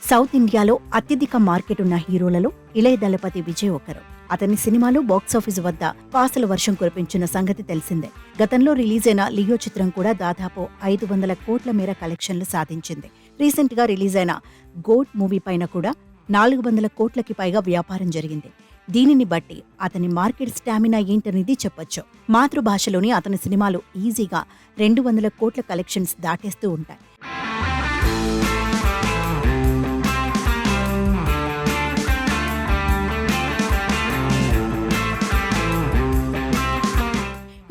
South ఇండియాలో అత్యధిక market ఉన్న హీరోలలో ఇళయ దళపతి విజయ్ ఒకరు. అతని సినిమాలు బాక్సాఫీస్ వద్ద కాసుల వర్షం కురిపించిన సంగతి తెలిసిందే. గతంలో రిలీజైన లియో చిత్రం కూడా దాదాపు 500 కోట్ల మేర కలెక్షన్లు సాధించింది. రీసెంట్ గా రిలీజైన గోట్ మూవీ పైన కూడా 400 కోట్లకి పైగా వ్యాపారం జరిగింది. దీనిని బట్టి అతని మార్కెట్ స్టామినా ఏంటనేది చెప్పొచ్చు. మాతృభాషలోని అతని సినిమాలు ఈజీగా 200 కోట్ల కలెక్షన్స్ దాటేస్తూ ఉంటాయి.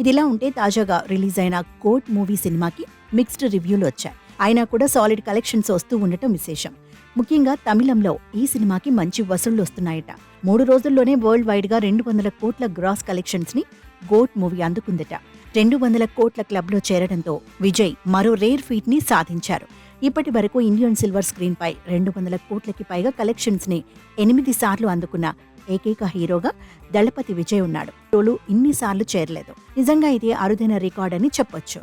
ఇదిలా ఉంటే తాజాగా రిలీజ్ అయిన కోట్ మూవీ సినిమాకి మిక్స్డ్ రివ్యూలు వచ్చాయి. అయినా కూడా సాలిడ్ కలెక్షన్స్ వస్తూ ఉండటం విశేషం. ముఖ్యంగా తమిళంలో ఈ సినిమాకి మంచి వసూళ్లు వస్తున్నాయట. 3 రోజుల్లోనే వరల్డ్ వైడ్ గా 200 కోట్ల గ్రాస్ కలెక్షన్స్ ని గోట్ మూవీ అందుకుందట. 200 కోట్ల క్లబ్ లో చేరడంతో విజయ్ మరో రేర్ ఫీట్ ని సాధించారు. ఇప్పటి వరకు ఇండియన్ సిల్వర్ స్క్రీన్ పై 200 కోట్లకి పైగా కలెక్షన్స్ ని 8 సార్లు అందుకున్న ఏకైక హీరోగా దళపతి విజయ్ ఉన్నాడు. ఇన్నిసార్లు చేరలేదు. నిజంగా ఇది అరుదైన రికార్డ్ అని చెప్పొచ్చు.